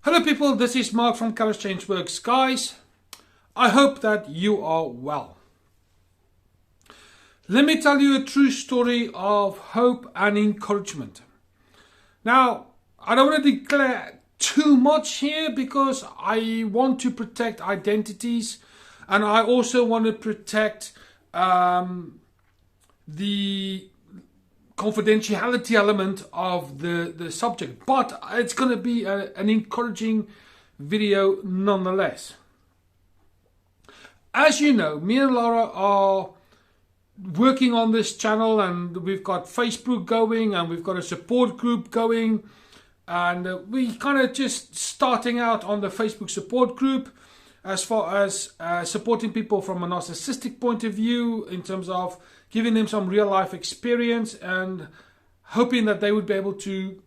Hello people, this is Mark from Kharischangeworks. Guys, I hope that you are well. Let me tell you a true story of hope and encouragement. Now, I don't want to declare too much here because I want to protect identities and I also want to protect the confidentiality element of the subject, but it's going to be an encouraging video nonetheless. As you know, me and Lara are working on this channel and we've got Facebook going and we've got a support group going, and we kind of just starting out on the Facebook support group as far as supporting people from a narcissistic point of view in terms of giving them some real life experience and hoping that they would be able to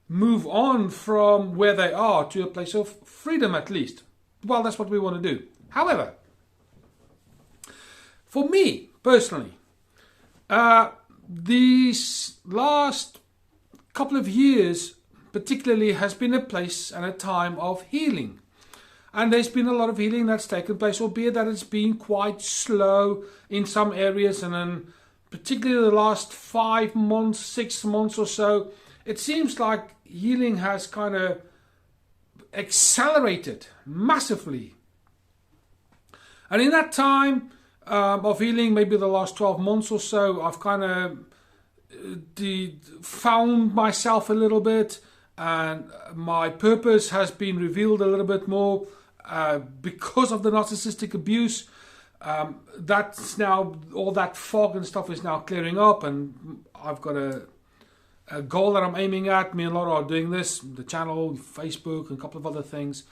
move on from where they are to a place of freedom at least. Well, that's what we want to do. However, for me personally, these last couple of years particularly has been a place and a time of healing. And there's been a lot of healing that's taken place, albeit that it's been quite slow in some areas. And then particularly the last 5 months, 6 months or so, it seems like healing has kind of accelerated massively. And in that time of healing, maybe the last 12 months or so, I've kind of found myself a little bit. And my purpose has been revealed a little bit more. Because of the narcissistic abuse, that's now, all that fog and stuff is now clearing up, and I've got a goal that I'm aiming at. Me and Lara are doing this, the channel, Facebook, and a couple of other things.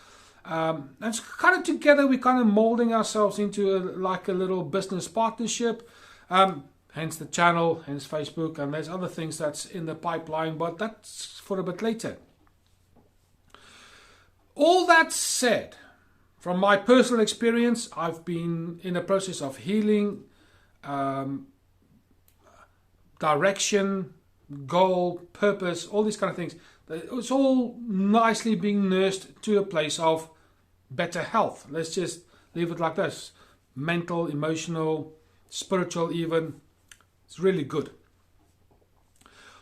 And it's kind of together, we're kind of molding ourselves into like a little business partnership. Hence the channel, hence Facebook, and there's other things that's in the pipeline, but that's for a bit later. All that said, from my personal experience, I've been in a process of healing, direction, goal, purpose, all these kind of things. It's all nicely being nursed to a place of better health. Let's just leave it like this. Mental, emotional, spiritual even. It's really good.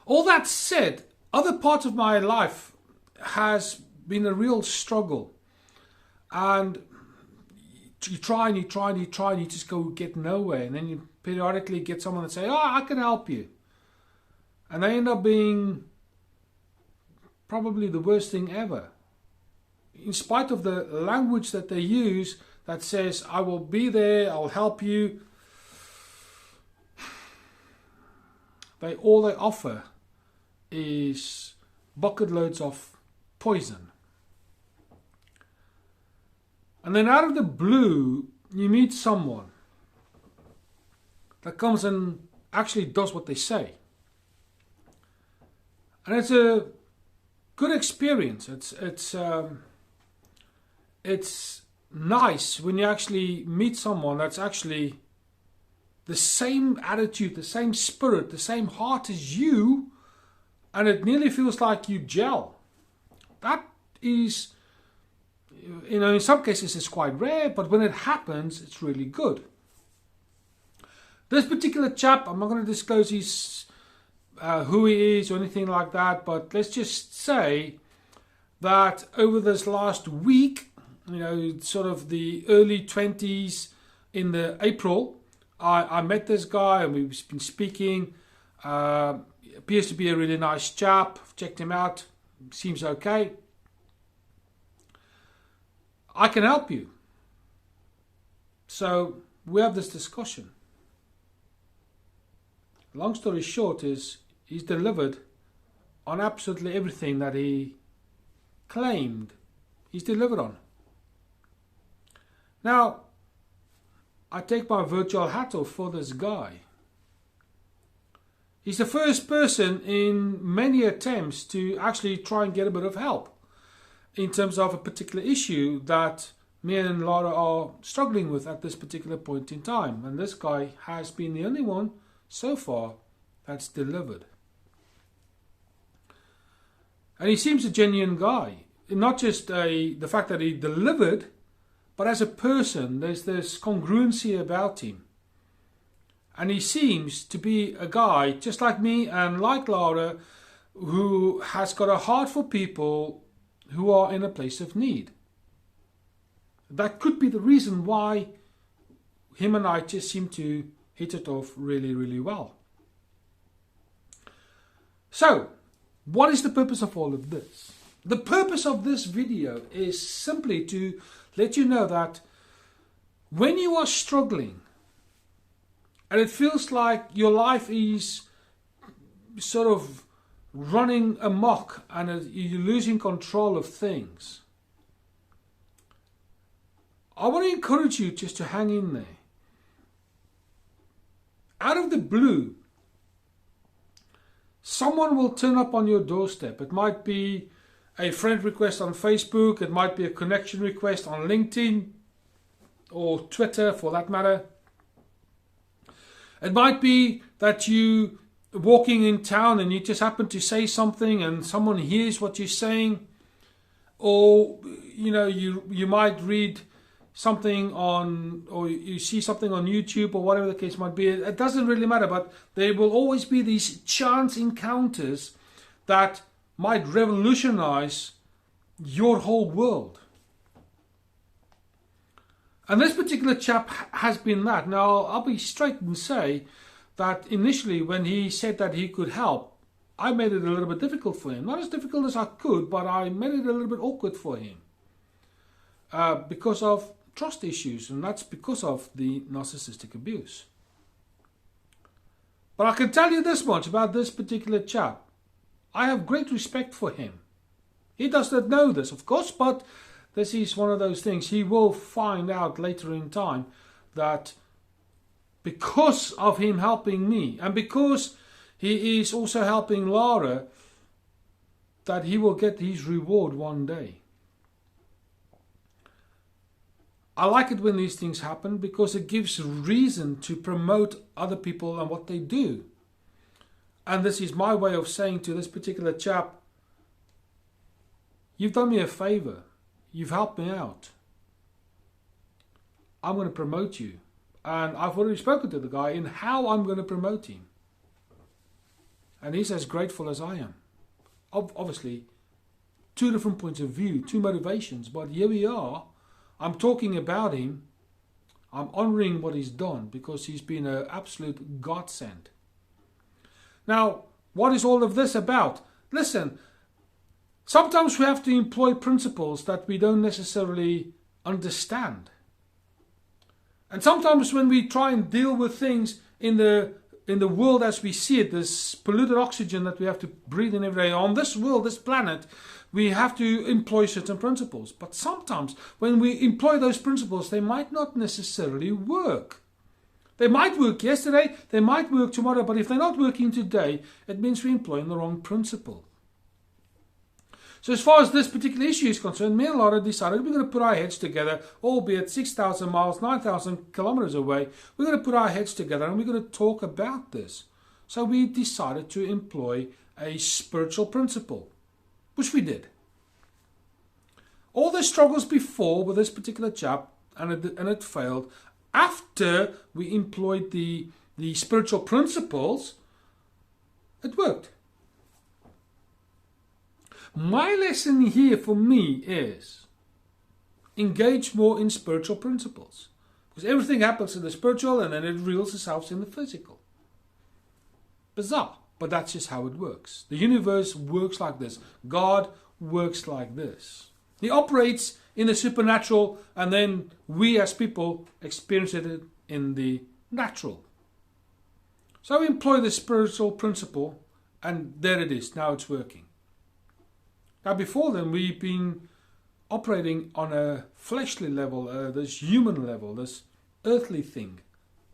All that said, other parts of my life has been a real struggle. And you try and you try and you try and you just go get nowhere. And then you periodically get someone that say, oh, I can help you. And they end up being probably the worst thing ever. In spite of the language that they use that says, I will be there, I'll help you. All they offer is bucket loads of poison. And then out of the blue, you meet someone that comes and actually does what they say. And it's a good experience. It's nice when you actually meet someone that's actually the same attitude, the same spirit, the same heart as you, and it nearly feels like you gel. That is, you know, in some cases it's quite rare, but when it happens, it's really good. This particular chap, I'm not going to disclose who he is or anything like that, but let's just say that over this last week, you know, sort of the early 20s in the April, I met this guy and we've been speaking. Appears to be a really nice chap. I've checked him out. Seems okay. I can help you. So we have this discussion. Long story short is he's delivered on absolutely everything that he claimed he's delivered on. Now, I take my virtual hat off for this guy. He's the first person in many attempts to actually try and get a bit of help in terms of a particular issue that me and Lara are struggling with at this particular point in time. And this guy has been the only one so far that's delivered. And he seems a genuine guy. not just the fact that he delivered, but as a person, there's this congruency about him. And he seems to be a guy just like me and like Lara, who has got a heart for people who are in a place of need. That could be the reason why him and I just seem to hit it off really, really well. So, what is the purpose of all of this? The purpose of this video is simply to let you know that when you are struggling and it feels like your life is sort of running amok and you're losing control of things, I want to encourage you just to hang in there. Out of the blue, someone will turn up on your doorstep. It might be a friend request on Facebook, it might be a connection request on LinkedIn or Twitter for that matter. It might be that you walking in town and you just happen to say something and someone hears what you're saying, or you might read something on, or you see something on YouTube or whatever the case might be. It doesn't really matter, but there will always be these chance encounters that might revolutionize your whole world. And this particular chap has been that. Now, I'll be straight and say that initially when he said that he could help, I made it a little bit difficult for him. Not as difficult as I could, but I made it a little bit awkward for him. Because of trust issues, and that's because of the narcissistic abuse. But I can tell you this much about this particular chap. I have great respect for him. He does not know this, of course, but this is one of those things. He will find out later in time that because of him helping me, and because he is also helping Lara, that he will get his reward one day. I like it when these things happen because it gives reason to promote other people and what they do. And this is my way of saying to this particular chap, you've done me a favor. You've helped me out. I'm going to promote you. And I've already spoken to the guy in how I'm going to promote him. And he's as grateful as I am. Obviously, two different points of view, two motivations, but here we are. I'm talking about him. I'm honoring what he's done because he's been an absolute godsend. Now, what is all of this about? Listen, sometimes we have to employ principles that we don't necessarily understand. And sometimes when we try and deal with things in the world as we see it, this polluted oxygen that we have to breathe in every day, on this world, this planet, we have to employ certain principles. But sometimes when we employ those principles, they might not necessarily work. They might work yesterday, they might work tomorrow, but if they're not working today, it means we're employing the wrong principle. So as far as this particular issue is concerned, me and Lara decided we're going to put our heads together, albeit 6,000 miles, 9,000 kilometers away. We're going to put our heads together and we're going to talk about this. So we decided to employ a spiritual principle, which we did. All the struggles before with this particular chap, and it failed. After we employed the spiritual principles, it worked. My lesson here for me is engage more in spiritual principles. Because everything happens in the spiritual and then it reveals itself in the physical. Bizarre, but that's just how it works. The universe works like this. God works like this. He operates in the supernatural and then we as people experience it in the natural. So we employ the spiritual principle and there it is. Now it's working. Now before then we've been operating on a fleshly level, this human level, this earthly thing.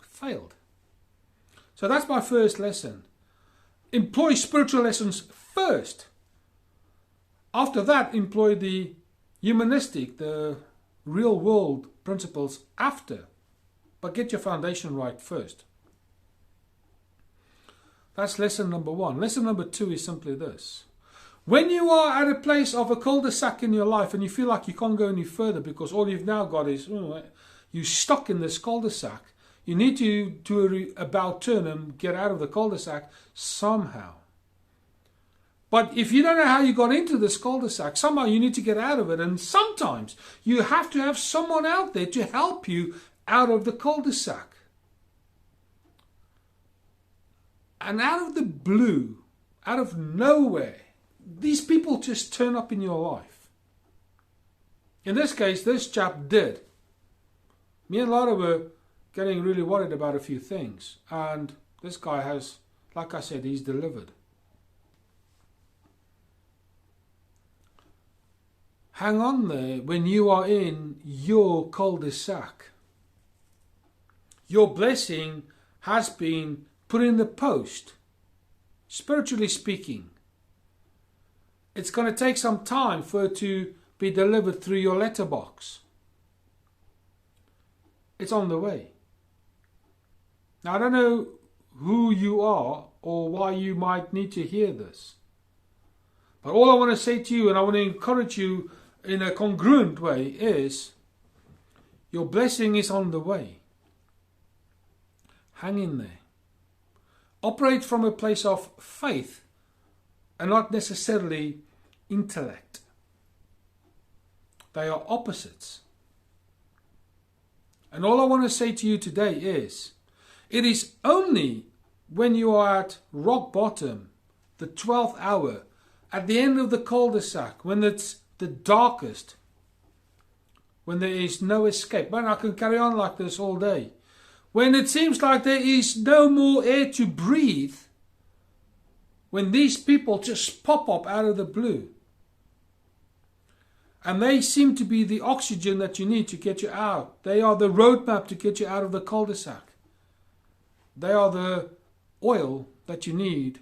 Failed. So that's my first lesson. Employ spiritual lessons first. After that, employ the humanistic, the real world principles after. But get your foundation right first. That's lesson number one. Lesson number two is simply this. When you are at a place of a cul-de-sac in your life and you feel like you can't go any further because all you've now got is you're stuck in this cul-de-sac, you need to do a about turn and get out of the cul-de-sac somehow. But if you don't know how you got into this cul-de-sac, somehow you need to get out of it, and sometimes you have to have someone out there to help you out of the cul-de-sac. And out of the blue, out of nowhere, these people just turn up in your life. In this case, this chap did. Me and Lara were getting really worried about a few things, and this guy has, like I said, he's delivered. Hang on there when you are in your cul-de-sac. Your blessing has been put in the post, spiritually speaking. It's going to take some time for it to be delivered through your letterbox. It's on the way. Now, I don't know who you are or why you might need to hear this. But all I want to say to you, and I want to encourage you in a congruent way, is your blessing is on the way. Hang in there. Operate from a place of faith and not necessarily intellect. They are opposites. And all I want to say to you today is, it is only when you are at rock bottom, the 12th hour, at the end of the cul-de-sac, when it's the darkest, when there is no escape. Man, I can carry on like this all day. When it seems like there is no more air to breathe, when these people just pop up out of the blue, and they seem to be the oxygen that you need to get you out. They are the roadmap to get you out of the cul-de-sac. They are the oil that you need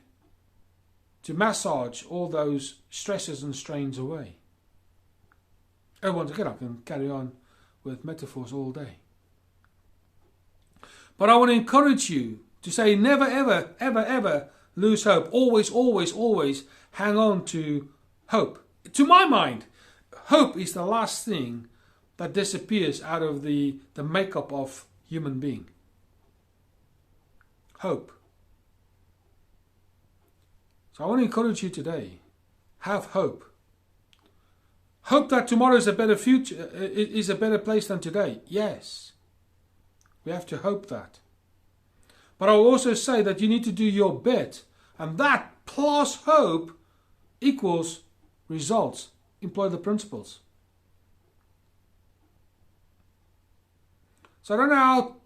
to massage all those stresses and strains away. And once again, I can carry on with metaphors all day. But I want to encourage you to say never, ever, ever, ever lose hope. Always, always, always hang on to hope. To my mind, hope is the last thing that disappears out of the makeup of human being. Hope. So I want to encourage you today. Have hope. Hope that tomorrow is a better future, is a better place than today. Yes. We have to hope that. But I will also say that you need to do your bit. And that plus hope equals results. Employ the principles. So I don't know how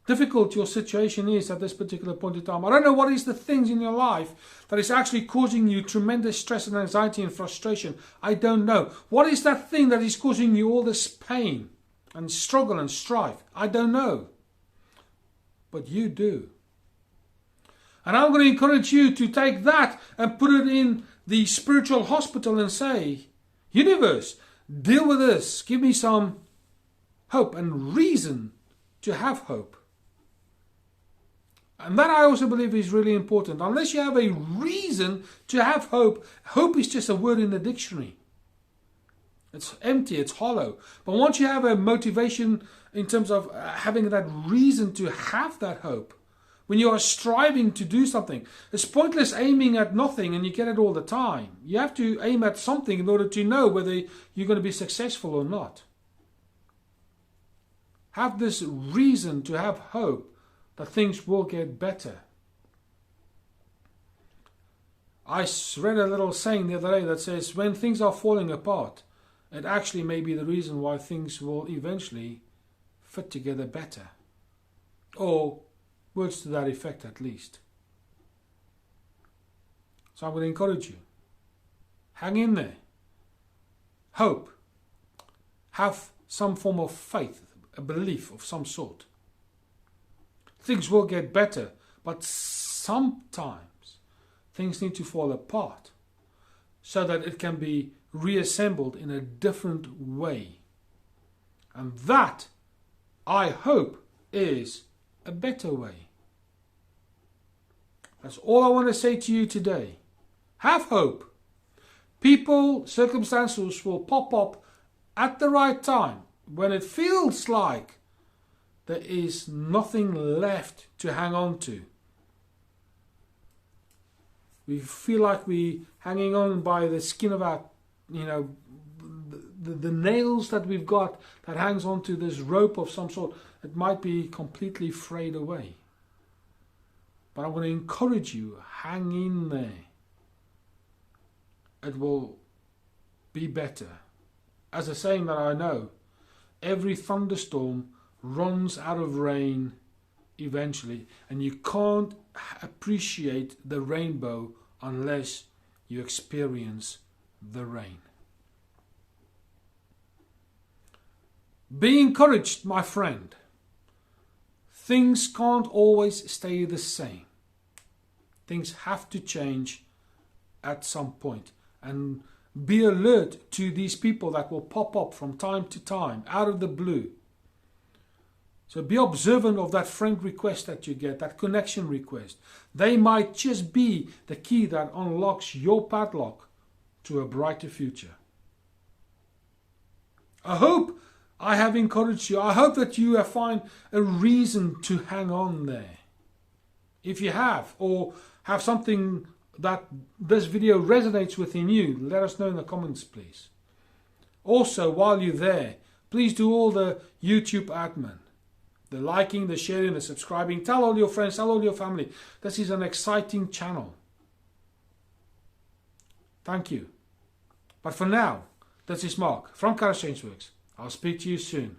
difficult your situation is at this particular point in time. I don't know what is the things in your life that is actually causing you tremendous stress and anxiety and frustration. I don't know. What is that thing that is causing you all this pain and struggle and strife? I don't know. But you do. And I'm going to encourage you to take that and put it in the spiritual hospital and say, universe, deal with this. Give me some hope and reason to have hope. And that I also believe is really important. Unless you have a reason to have hope, hope is just a word in the dictionary. It's empty, it's hollow. But once you have a motivation in terms of having that reason to have that hope, when you are striving to do something, it's pointless aiming at nothing and you get it all the time. You have to aim at something in order to know whether you're going to be successful or not. Have this reason to have hope that things will get better. I read a little saying the other day that says, when things are falling apart, it actually may be the reason why things will eventually fit together better. Or words to that effect at least. So I'm going to encourage you. Hang in there. Hope. Have some form of faith, a belief of some sort. Things will get better, but sometimes things need to fall apart so that it can be reassembled in a different way. And that, I hope, is a better way. That's all I want to say to you today. Have hope. People, circumstances will pop up at the right time when it feels like there is nothing left to hang on to. We feel like we're hanging on by the skin of our, the nails that we've got that hangs onto this rope of some sort. It might be completely frayed away. But I'm going to encourage you, hang in there. It will be better. As a saying that I know, every thunderstorm runs out of rain eventually, and you can't appreciate the rainbow unless you experience the rain. Be encouraged, my friend. Things can't always stay the same. Things have to change at some point. And be alert to these people that will pop up from time to time out of the blue. So be observant of that friend request that you get, that connection request. They might just be the key that unlocks your padlock to a brighter future. I hope I have encouraged you. I hope that you have found a reason to hang on there. If you have, or have something that this video resonates within you, let us know in the comments, please. Also, while you're there, please do all the YouTube admin. The liking, the sharing, the subscribing. Tell all your friends, tell all your family. This is an exciting channel. Thank you. But for now, this is Mark from Kharischangeworks. I'll speak to you soon.